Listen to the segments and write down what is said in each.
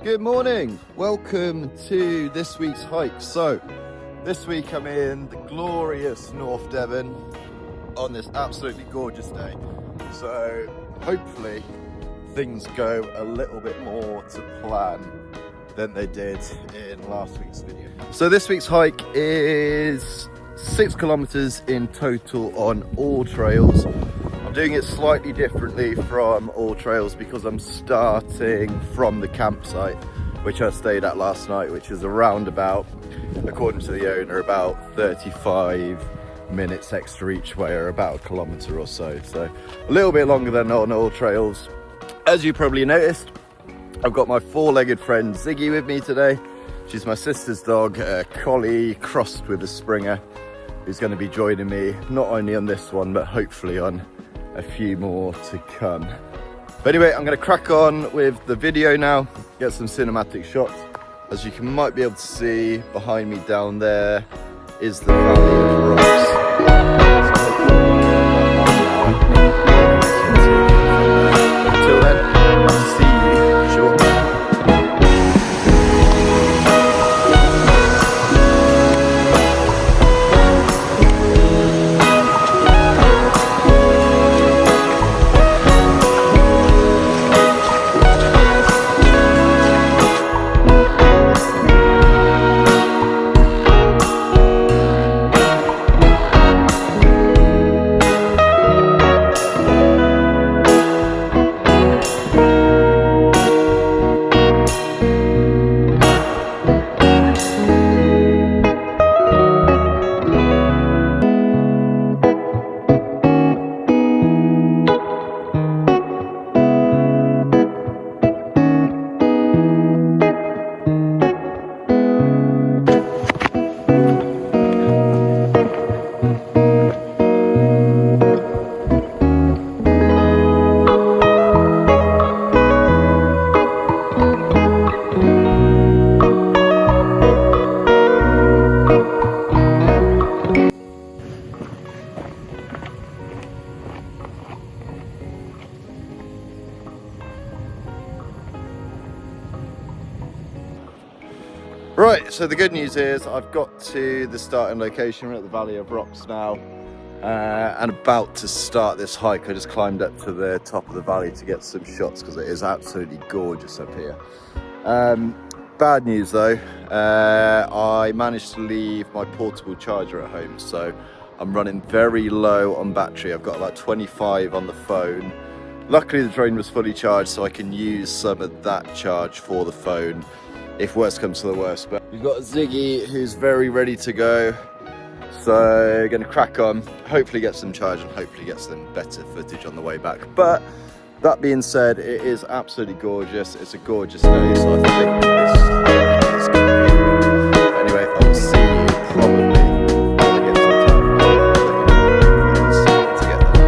Good morning, welcome to this week's hike. So this week I'm in the glorious North Devon on this absolutely gorgeous day. So hopefully things go a little bit more to plan than they did in last week's video. So this week's hike is 6 kilometers in total on all trails. I'm doing it slightly differently from all trails because I'm starting from the campsite which I stayed at last night, which is around about, according to the owner, about 35 minutes extra each way, or about a kilometer or so. So a little bit longer than on all trails. As you probably noticed, I've got my four-legged friend Ziggy with me today. She's my sister's dog, a collie crossed with a Springer, who's going to be joining me not only on this one but hopefully on a few more to come. But anyway, I'm going to crack on with the video now, get some cinematic shots. As you might be able to see behind me down there is the Valley of Rocks. Until then, I'll see you shortly. Right, so the good news is I've got to the starting location. We're at the Valley of Rocks now and about to start this hike. I just climbed up to the top of the valley to get some shots because it is absolutely gorgeous up here. Bad news though, I managed to leave my portable charger at home, so I'm running very low on battery. I've got about 25 on the phone. Luckily the drone was fully charged, so I can use some of that charge for the phone if worst comes to the worst. But we've got Ziggy who's very ready to go, so gonna crack on, hopefully get some charge and hopefully get some better footage on the way back. But that being said, it is absolutely gorgeous. It's a gorgeous day, so I think this is gonna be anyway. I'll see you probably when I get some time to get there.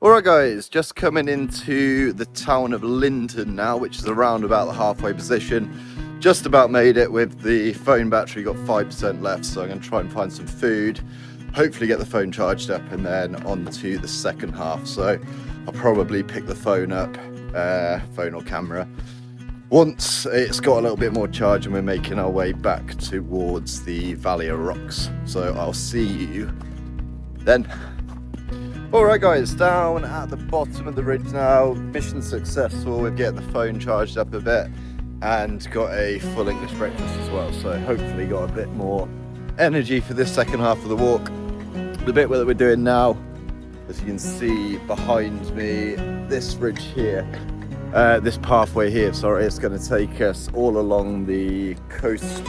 Alright guys, just coming into the town of Linton now, which is around about the halfway position. Just about made it with the phone battery, got 5% left, so I'm going to try and find some food, hopefully get the phone charged up and then on to the second half. So I'll probably pick the phone up, phone or camera, once it's got a little bit more charge and we're making our way back towards the Valley of Rocks. So I'll see you then. Alright guys, down at the bottom of the ridge now, mission successful with getting the phone charged up a bit and got a full English breakfast as well, so hopefully got a bit more energy for this second half of the walk. The bit that we're doing now, as you can see behind me, this ridge here, this pathway here, sorry, it's going to take us all along the coast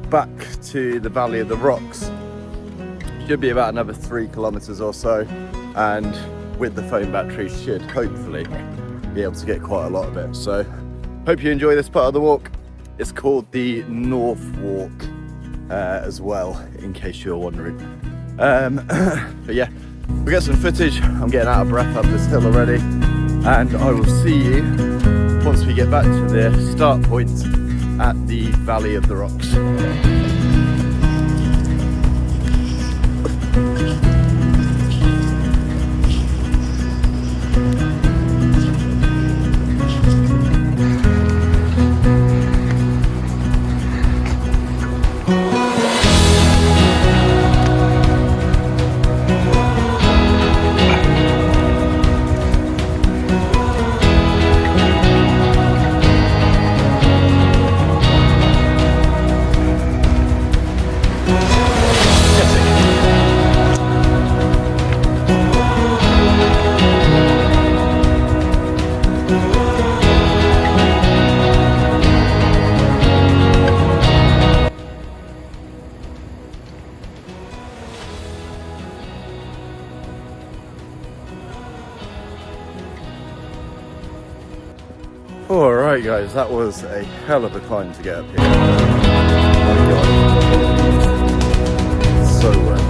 back to the Valley of the Rocks. Should be about another 3 kilometers or so, and with the phone battery should hopefully be able to get quite a lot of it. So hope you enjoy this part of the walk. It's called the North Walk as well, in case you're wondering. But yeah, we'll get some footage. I'm getting out of breath up this hill already, and I will see you once we get back to the start point at the Valley of the Rocks. Alright guys, that was a hell of a climb to get up here. Oh my god. So worth it.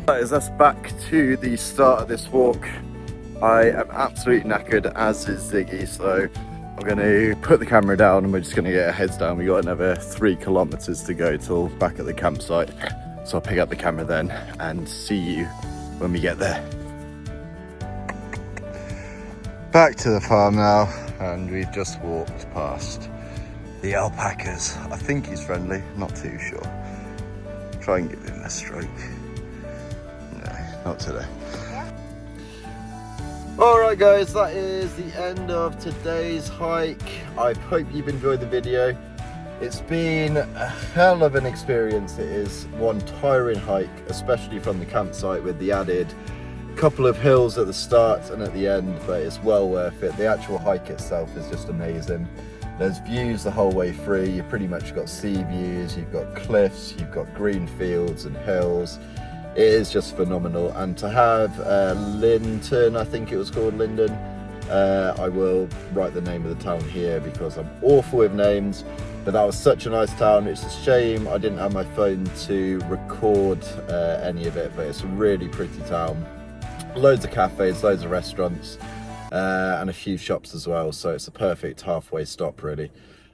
That is us back to the start of this walk. I am absolutely knackered, as is Ziggy, so I'm going to put the camera down and we're just going to get our heads down. We got another 3 kilometers to go till back at the campsite, so I'll pick up the camera then and see you when we get there. Back to the farm now, and we've just walked past the alpacas. I think he's friendly, not too sure. Try and give him a stroke. Not today. Alright guys, that is the end of today's hike. I hope you've enjoyed the video. It's been a hell of an experience. It is one tiring hike, especially from the campsite with the added couple of hills at the start and at the end, but it's well worth it. The actual hike itself is just amazing. There's views the whole way through. You've pretty much got sea views, you've got cliffs, you've got green fields and hills. it is just phenomenal. And to have Linton, I think it was called Linden, I will write the name of the town here because I'm awful with names, but that was such a nice town. It's a shame I didn't have my phone to record any of it, but it's a really pretty town. Loads of cafes, loads of restaurants, and a few shops as well, so it's a perfect halfway stop really.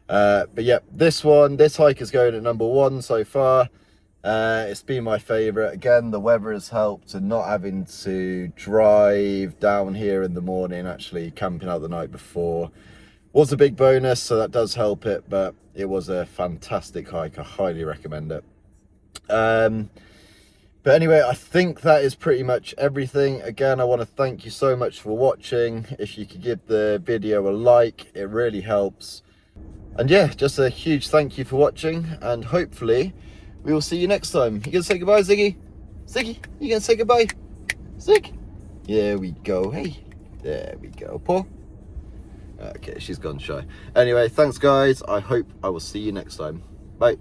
But yeah, this hike is going at number 1 so far. It's been my favourite. Again, the weather has helped, and not having to drive down here in the morning, actually camping out the night before was a big bonus, so that does help it. But it was a fantastic hike. I highly recommend it. But anyway, I think that is pretty much everything. Again, I want to thank you so much for watching. If you could give the video a like, it really helps. And yeah, just a huge thank you for watching, and hopefully we will see you next time. You gonna say goodbye, Ziggy? Ziggy, you gonna say goodbye? Zig? There we go. Hey, there we go. Paul? Okay, she's gone shy. Anyway, thanks guys. I hope I will see you next time. Bye.